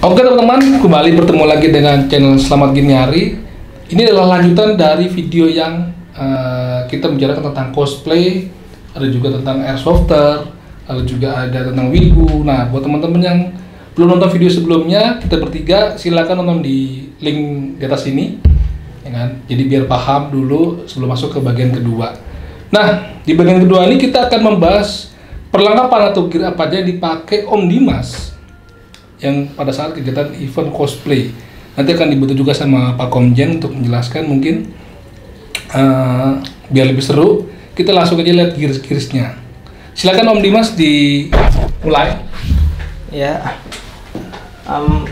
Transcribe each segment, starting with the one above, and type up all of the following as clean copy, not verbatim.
Oke teman-teman, kembali bertemu lagi dengan channel Selamat Gini Hari. Ini adalah lanjutan dari video yang kita bicarakan tentang cosplay, ada juga tentang airsofter, ada juga ada tentang wibu. Nah, buat teman-teman yang belum nonton video sebelumnya, kita bertiga silakan nonton di link di atas ini, ya kan? Jadi biar paham dulu sebelum masuk ke bagian kedua. Nah, di bagian kedua ini kita akan membahas perlengkapan atau gear apa aja yang dipakai Om Dimas yang pada saat kegiatan event cosplay. Nanti akan dibantu juga sama Pak Komjen untuk menjelaskan mungkin biar lebih seru. Kita langsung aja lihat gears-gearsnya. Silakan Om Dimas dimulai. Ya,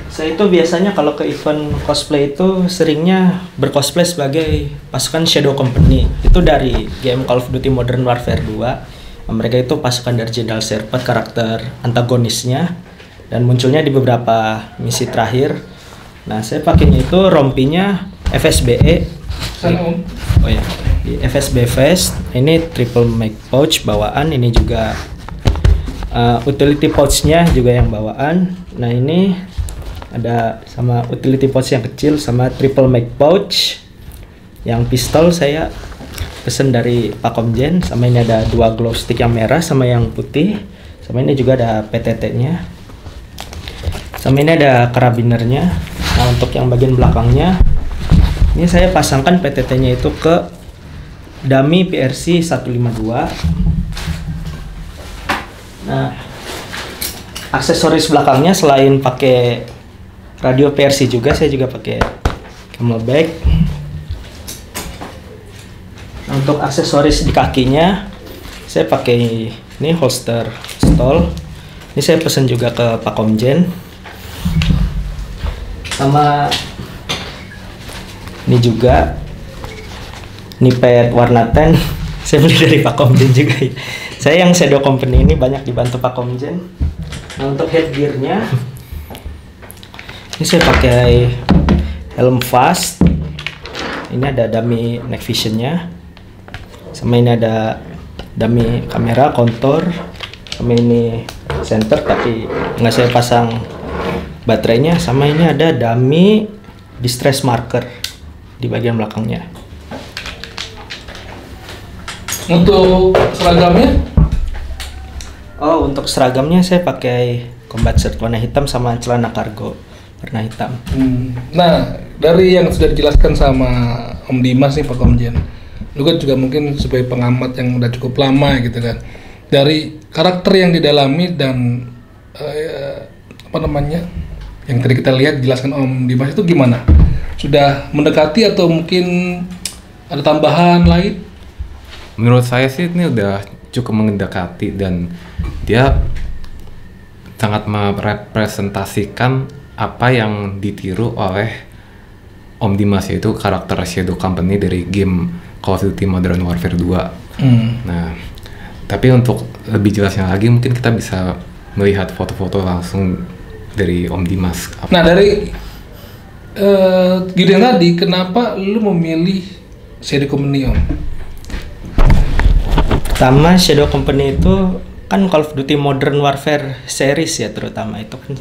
saya itu biasanya kalau ke event cosplay itu seringnya bercosplay sebagai pasukan Shadow Company. Itu dari game Call of Duty Modern Warfare 2. Mereka itu pasukan dari General Shepard, karakter antagonisnya. Dan munculnya di beberapa misi terakhir. Nah, saya pakainya itu rompinya FSBE. Oh ya, di FSB Vest. Ini triple mag pouch bawaan. Ini juga utility pouchnya juga yang bawaan. Nah, ini ada sama utility pouch yang kecil sama triple mag pouch. Yang pistol saya pesen dari Pak Komjen. Sama ini ada dua glow stick yang merah sama yang putih. Sama ini juga ada PTT-nya. Sama ini ada karabinernya. Nah, untuk yang bagian belakangnya ini saya pasangkan PTT-nya itu ke dummy PRC 152. Nah, aksesoris belakangnya selain pakai radio PRC juga, saya juga pakai camelback. Nah, untuk aksesoris di kakinya saya pakai ini holster stol. Ini saya pesan juga ke Pak Komjen. Sama ini juga ini pad warna tan saya beli dari Pak Komjen juga. Saya yang Shadow Company ini banyak dibantu Pak Komjen. Nah, untuk headgearnya ini saya pakai helm fast. Ini ada dummy night visionnya. Sama ini ada dummy kamera kontur. Sama ini center tapi nggak saya pasang baterainya. Sama ini ada dummy distress marker di bagian belakangnya. Untuk seragamnya? Oh, untuk seragamnya saya pakai combat shirt warna hitam sama celana kargo warna hitam. Nah, dari yang sudah dijelaskan sama Om Dimas nih Pak Komjen, lu kan juga mungkin sebagai pengamat yang udah cukup lama gitu kan, dari karakter yang didalami dan yang tadi kita lihat jelaskan Om Dimas itu gimana? Sudah mendekati atau mungkin ada tambahan lain? Menurut saya sih ini udah cukup mendekati dan dia sangat merepresentasikan apa yang ditiru oleh Om Dimas, yaitu karakter Shadow Company dari game Call of Duty Modern Warfare 2. Nah, tapi untuk lebih jelasnya lagi mungkin kita bisa melihat foto-foto langsung dari Om Dimas. Nah, dari gini tadi, kenapa lu memilih Shadow Company, Om? Pertama, Shadow Company itu kan Call of Duty Modern Warfare series ya, terutama itu kan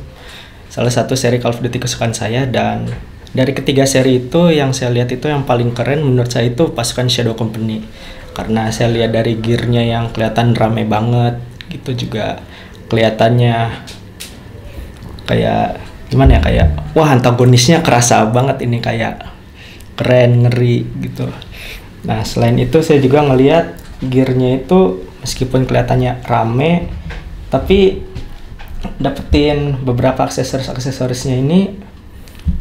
salah satu seri Call of Duty kesukaan saya. Dan dari ketiga seri itu yang saya lihat itu yang paling keren menurut saya itu pasukan Shadow Company. Karena saya lihat dari gearnya yang kelihatan rame banget gitu, juga kelihatannya kayak gimana ya, kayak wah antagonisnya kerasa banget, ini kayak keren, ngeri gitu. Nah, selain itu saya juga ngelihat gearnya itu meskipun kelihatannya rame tapi dapetin beberapa aksesorisnya ini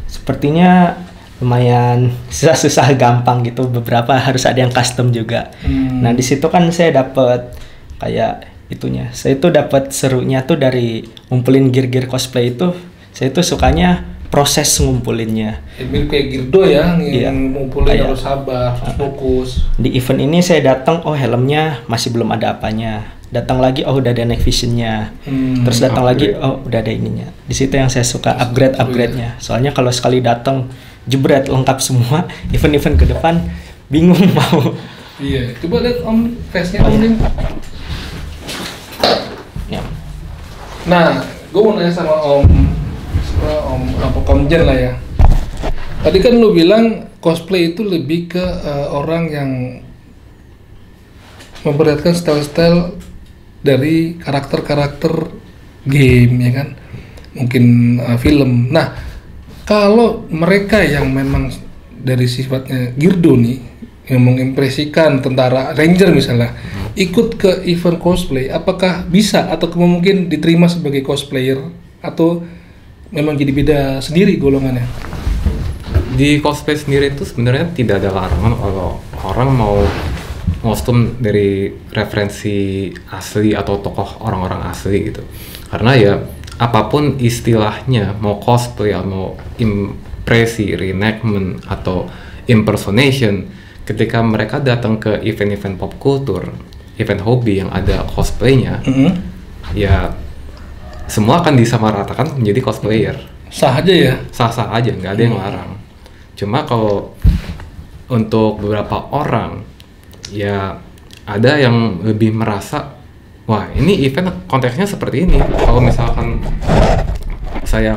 sepertinya lumayan susah gampang gitu, beberapa harus ada yang custom juga. Nah, di situ kan saya dapet kayak itunya, saya itu dapat serunya tuh dari ngumpulin gear-gear cosplay itu. Saya tuh sukanya proses ngumpulinnya. Mirip kayak Girdo ya, yang ngumpulin harus sabar, harus fokus. Di event ini saya datang, oh helmnya masih belum ada apanya. Datang lagi, oh udah ada night visionnya. Terus datang lagi, oh udah ada ininya. Di situ yang saya suka upgrade-nya. Soalnya kalau sekali datang jebret lengkap semua, event-event ke depan bingung mau. Iya, coba lihat Om face-nya Om Lim. Ya. Nah, gue mau nanya sama Om Om Komjen lah ya. Tadi kan lu bilang cosplay itu lebih ke orang yang memperlihatkan style-style dari karakter-karakter game ya kan, mungkin film. Nah, kalau mereka yang memang dari sifatnya Geardo nih, yang mengimpresikan tentara Ranger misalnya, ikut ke event cosplay, apakah bisa atau mungkin diterima sebagai cosplayer atau memang jadi beda sendiri golongannya? Di cosplay sendiri itu sebenarnya tidak ada larangan kalau orang mau kostum dari referensi asli atau tokoh orang-orang asli gitu. Karena ya apapun istilahnya, mau cosplay, mau impresi, reenactment atau impersonation, ketika mereka datang ke event-event pop culture, event hobi yang ada cosplaynya, ya semua akan disamaratakan menjadi cosplayer. Sah aja ya? Sah-sah aja, nggak ada yang larang. Cuma kalau untuk beberapa orang, ya ada yang lebih merasa, wah ini event konteksnya seperti ini. Kalau misalkan saya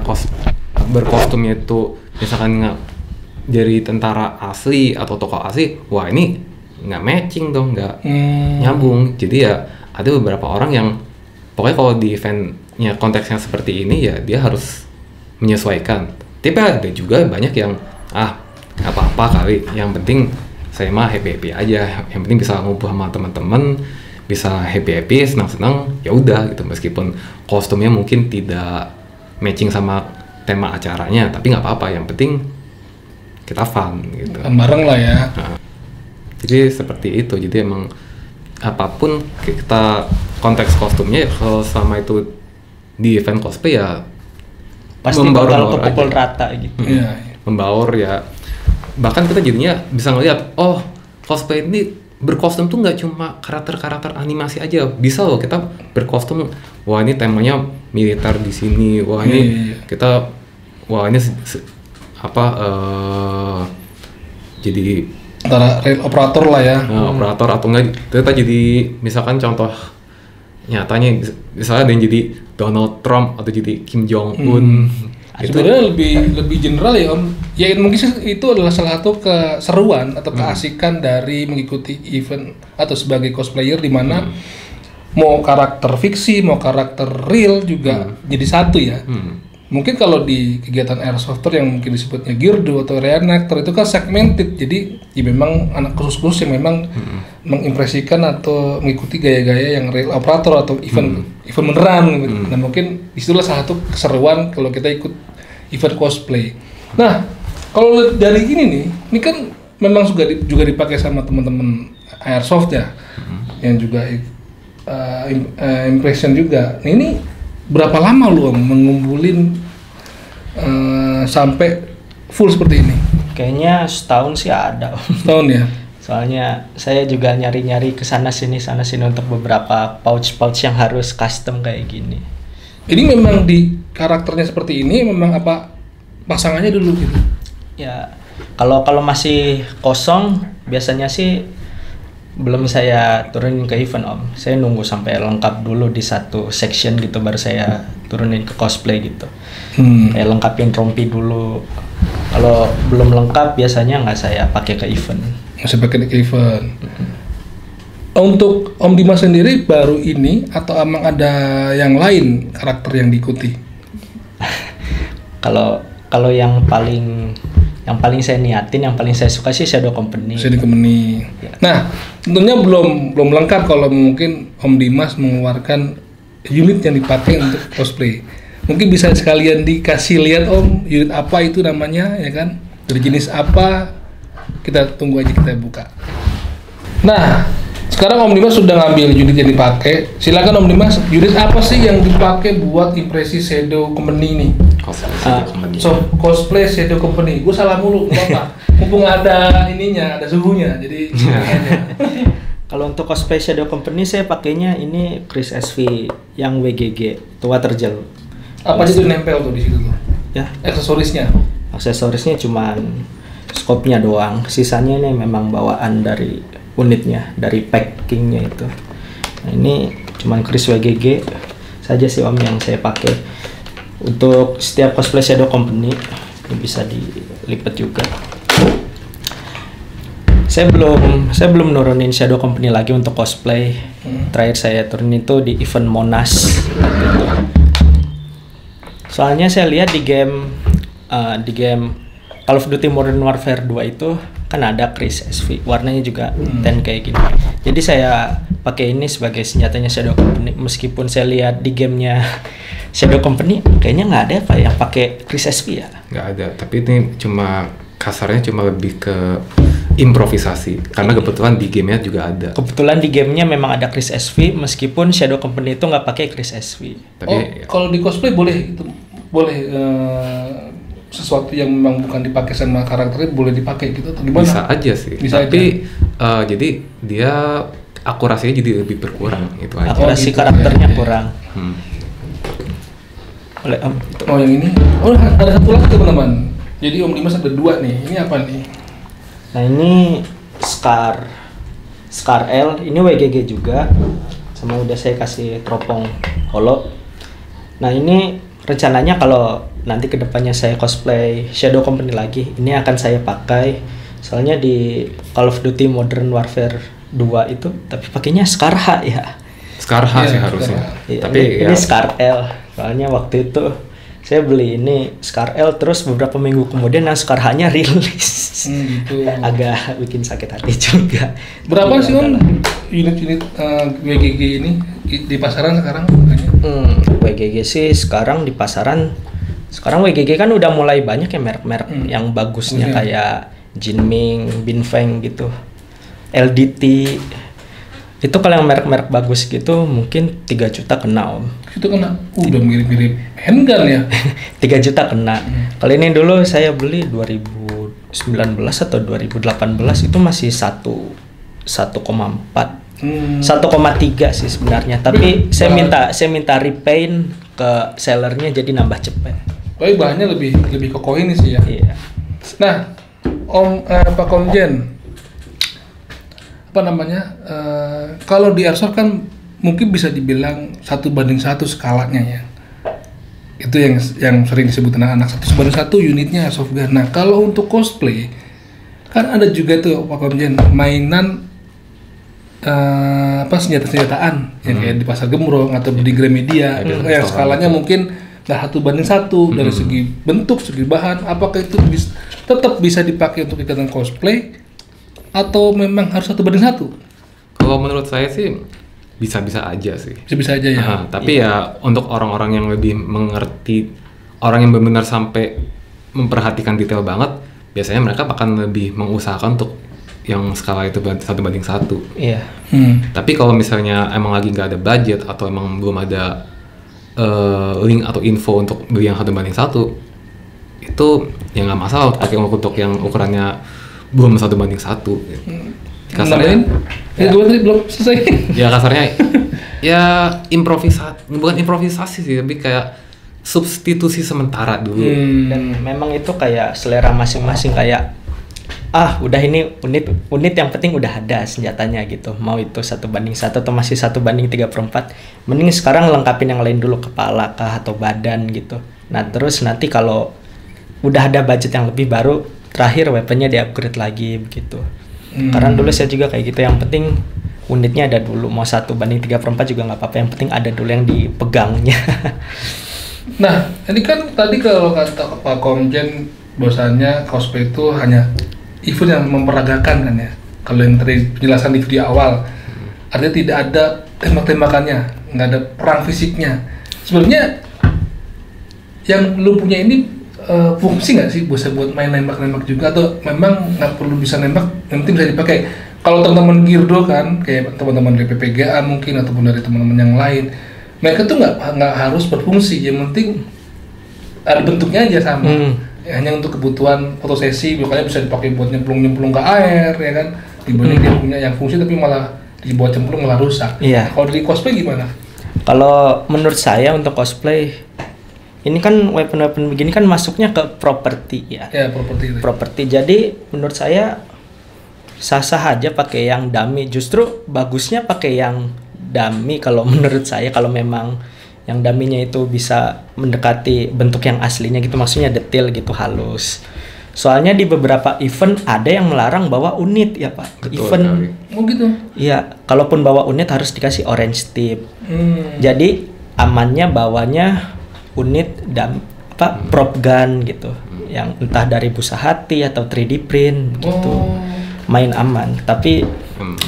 berkostumnya itu misalkan nggak dari tentara asli atau tokoh asli, wah ini nggak matching dong, nggak nyambung. Jadi ya ada beberapa orang yang pokoknya kalau di eventnya konteksnya seperti ini ya dia harus menyesuaikan. Tapi ada juga banyak yang nggak apa-apa kali, yang penting saya mah happy aja, yang penting bisa ngumpul sama teman-teman, bisa happy senang-senang, ya udah gitu. Meskipun kostumnya mungkin tidak matching sama tema acaranya, tapi nggak apa-apa, yang penting kita fun gitu. Bareng lah ya. Nah, jadi seperti itu. Jadi emang apapun kita konteks kostumnya, kalau selama itu di event cosplay ya pasti bakal kepukul rata gitu. Membaur ya. Bahkan kita jadinya bisa ngelihat, oh cosplay ini berkostum tuh nggak cuma karakter-karakter animasi aja, bisa loh kita berkostum, wah ini temanya militer di sini, wah ini kita, wah ini jadi antara rail operator lah ya. Operator atau enggak kita jadi misalkan contoh nyatanya misalnya ada yang jadi Donald Trump atau jadi Kim Jong Un. Itu sebenarnya lebih general ya Om. Ya mungkin itu adalah salah satu keseruan atau keasikan dari mengikuti event atau sebagai cosplayer, di mana mau karakter fiksi mau karakter real juga jadi satu ya. Mungkin kalau di kegiatan Airsofter yang mungkin disebutnya Geardo atau Reenactor itu kan segmented, jadi ya memang anak khusus yang memang mengimpresikan atau mengikuti gaya-gaya yang real operator atau event beneran gitu. Nah mungkin disitulah salah satu keseruan kalau kita ikut event cosplay. Nah kalau dari ini kan memang juga dipakai sama teman-teman Airsoft ya, yang juga impression juga. Nah ini berapa lama lu Om mengumpulin sampai full seperti ini? Kayaknya setahun sih ada Om. Setahun ya? Soalnya saya juga nyari-nyari sana sini untuk beberapa pouch yang harus custom kayak gini. Ini memang di karakternya seperti ini, memang apa pasangannya dulu gitu? Ya kalau masih kosong biasanya sih belum saya turunin ke event Om. Saya nunggu sampai lengkap dulu di satu section gitu baru saya turunin ke cosplay gitu. Kayak lengkapin rompi dulu. Kalau belum lengkap biasanya nggak saya pakai ke event. Masih pakai ke event. Untuk Om Dimas sendiri baru ini atau emang ada yang lain karakter yang diikuti? Kalau yang paling saya niatin, yang paling saya suka sih Shadow Company. Ya. Nah, tentunya belum lengkap kalau mungkin Om Dimas mengeluarkan unit yang dipakai untuk cosplay. Mungkin bisa sekalian dikasih lihat Om, unit apa itu namanya ya kan? Dari jenis apa? Kita tunggu aja, kita buka. Nah, sekarang Om Dimas sudah ngambil unit yang dipakai. Silakan Om Dimas, unit apa sih yang dipakai buat impresi Shadow Company ini? Cosplay Shadow Company. Gue salah mulu, apa? Mumpung ada ininya, ada suhunya, jadi. Kalau untuk cosplay Shadow Company saya pakainya ini Chris SV yang WGG, itu water gel. Apa sih itu nempel tuh di situ tuh? Ya, aksesorisnya cuman scope-nya doang. Sisanya ini memang bawaan dari unitnya, dari packingnya itu. Nah, ini cuman Chris WGG saja sih Om yang saya pakai. Untuk setiap cosplay Shadow Company ini bisa dilipat juga. Saya belum nurunin Shadow Company lagi untuk cosplay. Terakhir saya turunin itu di event Monas. Gitu. Soalnya saya lihat di game Call of Duty Modern Warfare 2 itu kan ada Chris SV, warnanya juga tan kayak gini. Jadi saya pakai ini sebagai senjatanya Shadow Company. Meskipun saya lihat di gamenya Shadow Company kayaknya nggak ada apa yang pakai Chris SV ya. Nggak ada, tapi ini kasarnya cuma lebih ke improvisasi. Karena kebetulan di gamenya juga ada. Kebetulan di gamenya memang ada Chris SV, meskipun Shadow Company itu nggak pakai Chris SV. Tapi kalau di cosplay boleh sesuatu yang memang bukan dipakai sama karakternya boleh dipakai gitu atau gimana? Bisa aja sih. Bisa tapi jadi dia akurasinya jadi lebih berkurang itu aja. Akurasi gitu, karakternya ya. kurang. Oleh Oh yang ini. Oh ada satu lagi teman-teman. Jadi Om Dimas ada 2 nih. Ini apa nih? Nah ini Scar L, ini WGG juga, sama udah saya kasih teropong holo. Nah ini rencananya kalau nanti kedepannya saya cosplay Shadow Company lagi, ini akan saya pakai. Soalnya di Call of Duty Modern Warfare 2 itu, tapi pakainya Scar H ya. Scar H sih harusnya. Iya, Tapi ini Scar L. Soalnya waktu itu saya beli ini Scar L, terus beberapa minggu kemudian yang Scar H-nya rilis. Gitu. Agak bikin sakit hati juga. Berapa Jadi sih Om adalah- unit-unit WGG ini di pasaran sekarang harganya? WGG sih sekarang di pasaran, sekarang WGG kan udah mulai banyak ya merek-merek yang bagusnya, Iya. kayak Jinming, Binfeng gitu, LDT. Itu kalau yang merek-merek bagus gitu mungkin 3 juta kena Om. Itu kan udah mirip-mirip handgun ya. 3 juta kena. Kalau ini dulu saya beli 2019 atau 2018 itu masih 1,4. 1,3 sih sebenarnya. Tapi saya minta repaint ke sellernya jadi nambah cepet. Tapi bahannya lebih kokoh ini sih ya. Iya. Nah, Pak Komjen, apa namanya? Kalau di airsoft kan mungkin bisa dibilang 1:1 skalanya ya. Itu yang sering disebut anak-anak 1:1 unitnya airsoft gun. Nah, kalau untuk cosplay kan ada juga tuh Pak Komjen mainan senjata-senjataan yang kayak di pasar Gembrong atau di Gramedia yang skalanya mungkin nggak 1:1 dari segi bentuk, segi bahan. Apakah itu tetap bisa dipakai untuk kegiatan cosplay atau memang harus 1:1? kalau menurut saya sih bisa-bisa aja sih. Bisa aja ya. Tapi ya untuk orang-orang yang lebih mengerti, orang yang benar-benar sampai memperhatikan detail banget, biasanya mereka akan lebih mengusahakan untuk yang skala itu 1:1. Iya. Tapi kalau misalnya emang lagi nggak ada budget atau emang belum ada link atau info untuk beli yang 1:1, itu ya nggak masalah untuk pakai untuk yang ukurannya belum 1:1. Kasarnya, gue tadi belum selesai. ya kasarnya ya bukan improvisasi sih, tapi kayak substitusi sementara dulu. Dan memang itu kayak selera masing-masing, kayak udah ini unit yang penting udah ada senjatanya gitu. Mau itu 1:1 atau masih 1:3/4, mending sekarang lengkapin yang lain dulu, kepala kah atau badan gitu. Nah terus nanti kalau udah ada budget yang lebih, baru terakhir weaponnya di-upgrade lagi begitu. Karena dulu saya juga kayak gitu, yang penting unitnya ada dulu, mau 1:3/4 juga nggak apa-apa, yang penting ada dulu yang dipegangnya. Nah, ini kan tadi kalau kata Pak Komjen bahwasannya cosplay itu hanya event yang memperagakan kan ya. Kalau yang tadi penjelasan di video awal, artinya tidak ada tembak-tembakannya, nggak ada perang fisiknya. Sebenarnya yang lu punya ini fungsi nggak sih buat main nembak-nembak juga, atau memang nggak perlu bisa nembak, yang penting bisa dipakai? Kalau teman-teman Geardo kan, kayak teman-teman dari PPGA mungkin ataupun dari teman-teman yang lain, mereka tuh nggak harus berfungsi, yang penting ada bentuknya aja sama. Ya, hanya untuk kebutuhan fotosesi, makanya bisa dipakai buat nyemplung ke air ya kan, dibanding dia punya yang fungsi tapi malah dibuat cemplung malah rusak. Iya. Kalau dari cosplay gimana? Kalau menurut saya untuk cosplay ini kan weapon-weapon begini kan masuknya ke properti ya. Ya, properti itu. Properti. Jadi menurut saya sah-sah aja pakai yang dummy. Justru bagusnya pakai yang dummy kalau menurut saya, kalau memang Yang dummy-nya itu bisa mendekati bentuk yang aslinya gitu, maksudnya detail gitu, halus. Soalnya di beberapa event ada yang melarang bawa unit ya Pak. Betul Event sekali. Oh gitu. iya, kalaupun bawa unit harus dikasih orange tip. Jadi amannya bawanya unit dan prop gun gitu. Yang entah dari busa hati atau 3D print gitu. Main aman. Tapi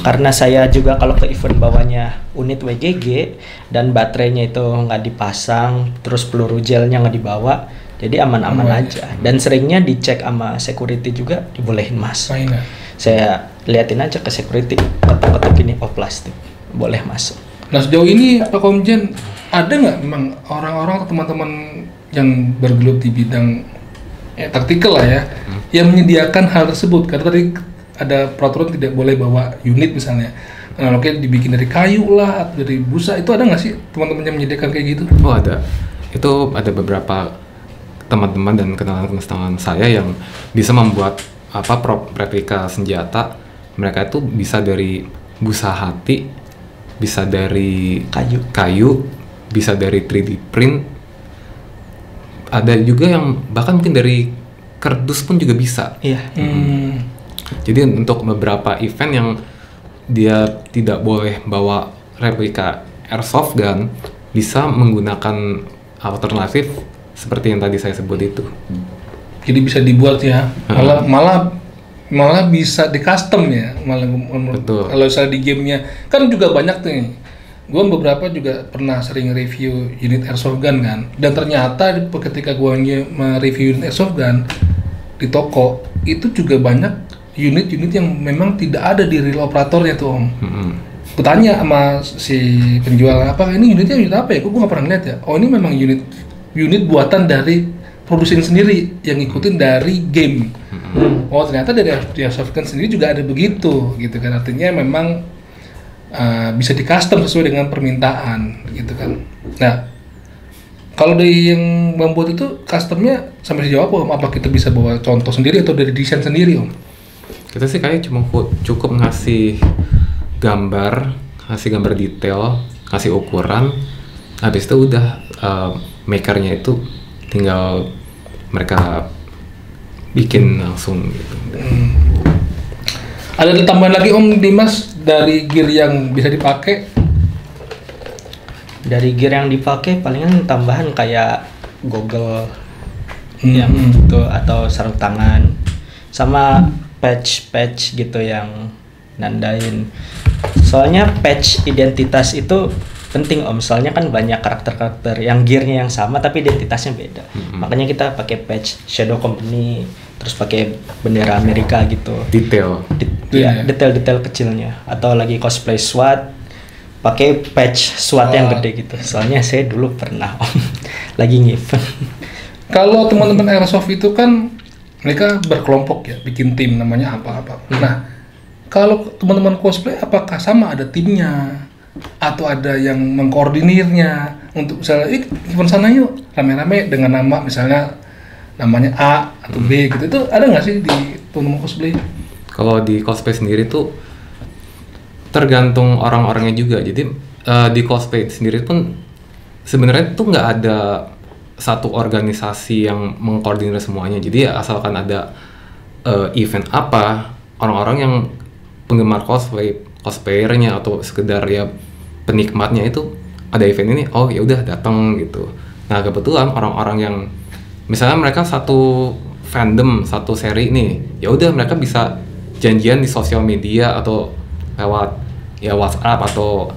karena saya juga kalau ke event bawanya unit WGG dan baterainya itu nggak dipasang, terus peluru gelnya nggak dibawa, jadi aman-aman aja. Dan seringnya dicek sama security juga, dibolehin masuk. Main ya? Saya liatin aja ke security, ketuk-ketuk ini, oh plastik, boleh masuk. Nah sejauh ini Pak Komjen, ada nggak memang orang-orang atau teman-teman yang bergelut di bidang taktikal lah ya, yang menyediakan hal tersebut? Karena tadi ada peraturan tidak boleh bawa unit misalnya. Nah, oke, dibikin dari kayu lah atau dari busa, itu ada nggak sih teman-teman yang menyediakan kayak gitu? Oh ada, itu ada beberapa teman-teman dan kenalan saya yang bisa membuat replika senjata. Mereka itu bisa dari busa hati, bisa dari kayu, bisa dari 3D print. Ada juga yang bahkan mungkin dari kardus pun juga bisa. Iya. Jadi untuk beberapa event yang dia tidak boleh bawa replika airsoft gun, bisa menggunakan alternatif seperti yang tadi saya sebut itu. Jadi bisa dibuat ya, malah bisa di custom ya, Betul. Kalau misalnya di gamenya kan juga banyak tuh. Gue beberapa juga pernah sering review unit airsoft gun kan, dan ternyata ketika gue mereview unit airsoft gun di toko itu juga banyak unit-unit yang memang tidak ada di real operatornya tuh Om. Gue tanya sama si penjual, apa ini unitnya unit apa ya? Gue nggak pernah lihat ya. Oh ini memang unit buatan dari produsen sendiri yang ngikutin dari game. Oh ternyata dari airsoft gun sendiri juga ada begitu gitu kan. Artinya memang bisa di custom sesuai dengan permintaan gitu kan. Nah kalau dari yang membuat itu customnya sampai sejauh apa Om? Apa kita bisa bawa contoh sendiri atau dari desain sendiri Om? Kita sih kayak cuma cukup ngasih gambar detail, ngasih ukuran, habis itu udah makernya itu tinggal mereka bikin langsung gitu. Ada tambahan lagi Om Dimas dari gear yang bisa dipakai? Dari gear yang dipakai palingan tambahan kayak goggle yang itu atau sarung tangan sama patch gitu yang nandain. Soalnya patch identitas itu penting Om, soalnya kan banyak karakter-karakter yang gearnya yang sama tapi identitasnya beda. Makanya kita pakai patch Shadow Company, terus pakai bendera Amerika gitu. Detail. Detail-detail kecilnya. Atau lagi cosplay SWAT, pakai patch SWAT yang gede gitu. Soalnya saya dulu pernah Om lagi ngevent. Kalau teman-teman airsoft itu kan mereka berkelompok ya, bikin tim namanya apa-apa. Nah, kalau teman-teman cosplay apakah sama ada timnya atau ada yang mengkoordinirnya untuk misalnya event sana yuk rame-rame dengan nama misalnya namanya A atau B gitu, itu ada nggak sih di teman-teman cosplay? Kalau di cosplay sendiri tuh tergantung orang-orangnya juga. Jadi di cosplay sendiri pun sebenarnya tuh nggak ada satu organisasi yang mengkoordinir semuanya. Jadi ya asalkan ada event apa, orang-orang yang penggemar cosplayernya atau sekedar ya penikmatnya itu ada event ini, oh ya udah datang gitu. Nah kebetulan orang-orang yang misalnya mereka satu fandom, satu seri nih, ya udah mereka bisa janjian di sosial media atau lewat ya WhatsApp atau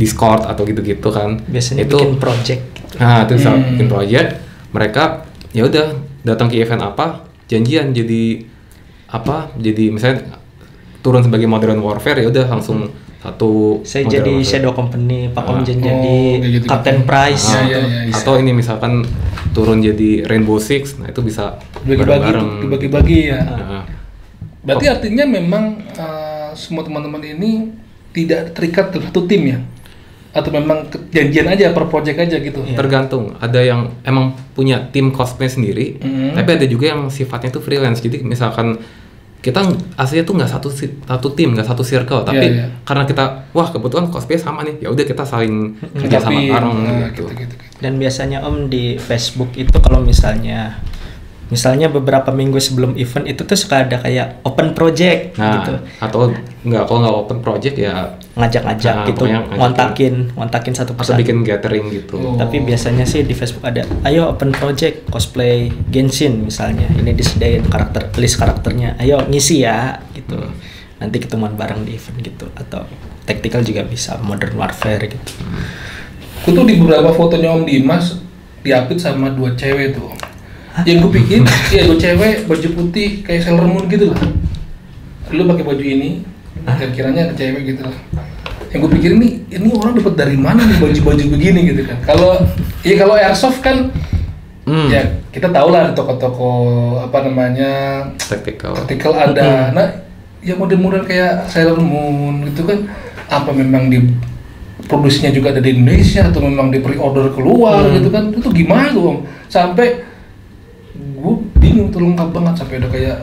Discord atau gitu-gitu kan. Biasanya itu bikin project. Nah, itu bisa bikin project, mereka ya udah datang ke event apa, janjian jadi apa? Jadi misalnya turun sebagai Modern Warfare ya udah langsung satu Saya Modern jadi Warfare. Shadow Company, Pak Komjen Oh, jadi kayak gitu. Captain Price Ah, gitu. Iya. atau ini misalkan turun jadi Rainbow Six, nah itu bisa Dibagi-bagi ya. Nah, Berarti artinya memang semua teman-teman ini tidak terikat dalam satu tim ya? Atau memang janjian aja per project aja gitu? tergantung, ada yang emang punya tim cosplay sendiri, tapi ada juga yang sifatnya itu freelance. Jadi misalkan kita aslinya tuh nggak satu tim, nggak satu circle, tapi Iya, iya. karena kita wah kebetulan cosplay sama nih, ya udah kita saling kerja sama Tapi, bareng gitu. gitu. Dan biasanya Om di Facebook itu kalau misalnya beberapa minggu sebelum event itu tuh suka ada kayak open project Nah, gitu. atau kalau nggak open project ya Ngajak-ngajak Nah, gitu, pokoknya ngajakin. ngontakin satu atau persatu. bikin gathering gitu. Oh. Tapi biasanya sih di Facebook ada, ayo open project cosplay Genshin misalnya. Ini disediain list karakternya. Ayo ngisi ya gitu. Nanti ketemuan bareng di event gitu, atau tactical juga bisa, Modern Warfare gitu. Aku tuh di beberapa fotonya Om Dimas diapit sama 2 cewek tuh. Yang gue pikir, ya 2 cewek baju putih kayak Sailor Moon gitu lah. Lu pakai baju ini, kiranya ada cewek gitu lah. Yang gue pikir ini orang dapat dari mana nih baju-baju begini gitu kan. Kalau airsoft kan, ya kita tahu lah di toko-toko apa namanya tactical ada. Nah, yang model-model kayak Sailor Moon gitu kan, apa memang produksinya juga ada di Indonesia atau memang di pre-order keluar gitu kan? Itu gimana tuh Om? Sampai gue bingung tuh, lengkap banget, sampai ada kayak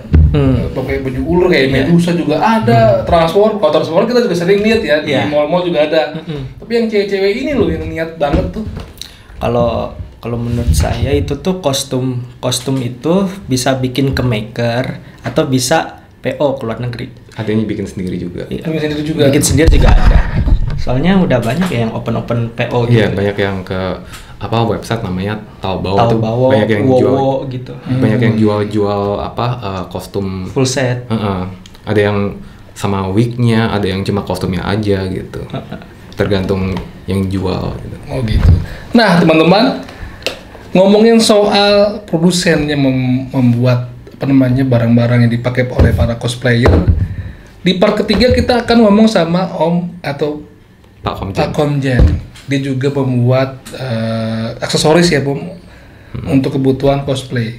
pakai baju ular kayak Medusa juga ada, Transformer. Kalau Transformer kita juga sering lihat ya, di mall-mall juga ada. Tapi yang cewek-cewek ini loh yang niat banget tuh. Kalau menurut saya itu tuh kostum itu bisa bikin ke maker atau bisa PO ke luar negeri. Ada yang bikin sendiri juga. Bikin sendiri juga. Bikin sendiri juga ada. Soalnya udah banyak ya yang open PO gitu. Iya, banyak yang ke website namanya Taobao tuh, Taobao, banyak yang jual Wowo gitu. banyak yang jual kostum Full set. ada yang sama wignya, ada yang cuma kostumnya aja gitu, tergantung yang jual gitu. Oh gitu. Nah teman-teman, ngomongin soal produsen yang membuat barang-barang yang dipakai oleh para cosplayer, di part ketiga kita akan ngomong sama Om atau Pak Komjen. Dia juga pembuat aksesoris ya, Bom, untuk kebutuhan cosplay.